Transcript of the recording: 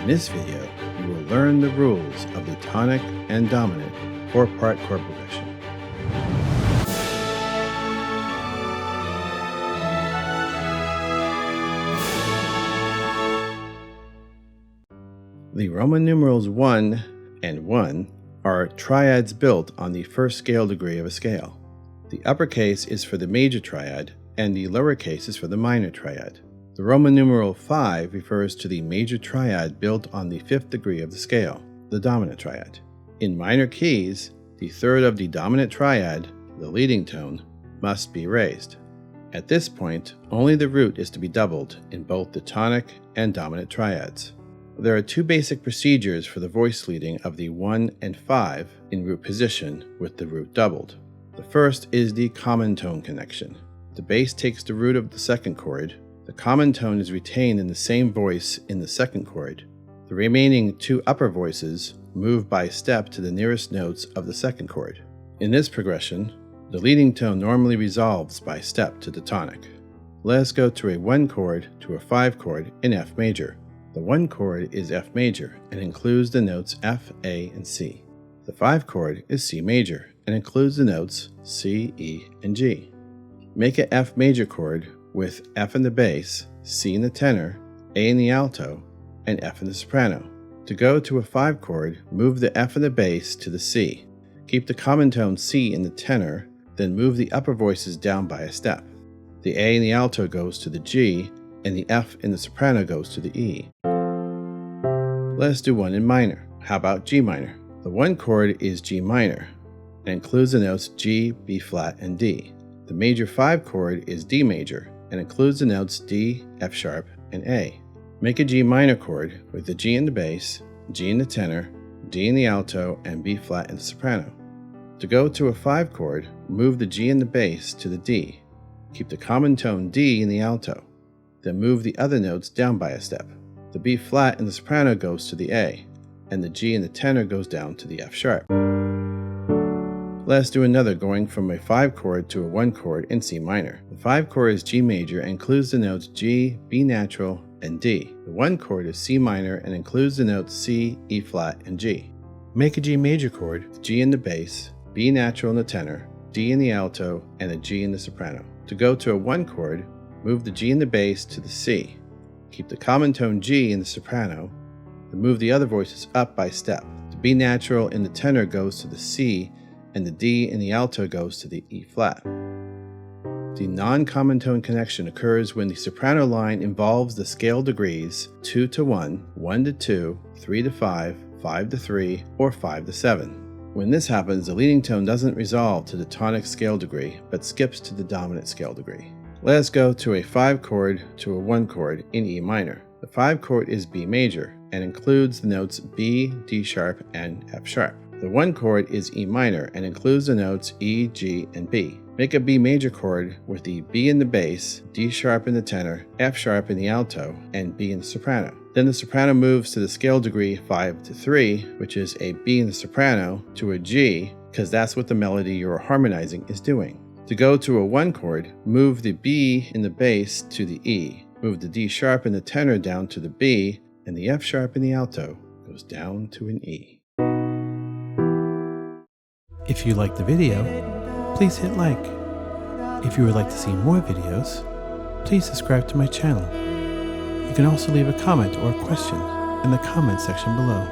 In this video, you will learn the rules of the tonic and dominant 4-part chord progression. The Roman numerals 1 and 1 are triads built on the first scale degree of a scale. The uppercase is for the major triad, and the lowercase is for the minor triad. The Roman numeral 5 refers to the major triad built on the 5th degree of the scale, the dominant triad. In minor keys, the third of the dominant triad, the leading tone, must be raised. At this point, only the root is to be doubled in both the tonic and dominant triads. There are two basic procedures for the voice leading of the 1 and 5 in root position with the root doubled. The first is the common tone connection. The bass takes the root of the second chord. The common tone is retained in the same voice in the second chord. The remaining two upper voices move by step to the nearest notes of the second chord. In this progression, the leading tone normally resolves by step to the tonic. Let us go to a 1 chord to a 5 chord in F major. The 1 chord is F major and includes the notes F, A, and C. The 5 chord is C major and includes the notes C, E, and G. Make an F major chord with F in the bass, C in the tenor, A in the alto, and F in the soprano. To go to a 5 chord, move the F in the bass to the C. Keep the common tone C in the tenor, then move the upper voices down by a step. The A in the alto goes to the G, and the F in the soprano goes to the E. Let's do one in minor. How about G minor? The 1 chord is G minor and includes the notes G, B flat, and D. The major 5 chord is D major and includes the notes D, F sharp, and A. Make a G minor chord with the G in the bass, G in the tenor, D in the alto, and B flat in the soprano. To go to a 5 chord, move the G in the bass to the D. Keep the common tone D in the alto. Then move the other notes down by a step. The B flat in the soprano goes to the A, and the G in the tenor goes down to the F sharp. Let's do another going from a 5 chord to a 1 chord in C minor. The 5 chord is G major and includes the notes G, B natural, and D. The 1 chord is C minor and includes the notes C, E flat, and G. Make a G major chord with G in the bass, B natural in the tenor, D in the alto, and a G in the soprano. To go to a 1 chord, move the G in the bass to the C. Keep the common tone G in the soprano, then move the other voices up by step. The B natural in the tenor goes to the C, and the D in the alto goes to the E flat. The non-common tone connection occurs when the soprano line involves the scale degrees 2 to 1, 1 to 2, 3 to 5, 5 to 3, or 5 to 7. When this happens, the leading tone doesn't resolve to the tonic scale degree, but skips to the dominant scale degree. Let us go to a 5 chord to a 1 chord in E minor. The 5 chord is B major and includes the notes B, D sharp, and F sharp. The 1 chord is E minor and includes the notes E, G, and B. Make a B major chord with the B in the bass, D sharp in the tenor, F sharp in the alto, and B in the soprano. Then the soprano moves to the scale degree 5 to 3, which is a B in the soprano, to a G, because that's what the melody you're harmonizing is doing. To go to a 1 chord, move the B in the bass to the E. Move the D sharp in the tenor down to the B, and the F sharp in the alto goes down to an E. If you liked the video, please hit like. If you would like to see more videos, please subscribe to my channel. You can also leave a comment or a question in the comment section below.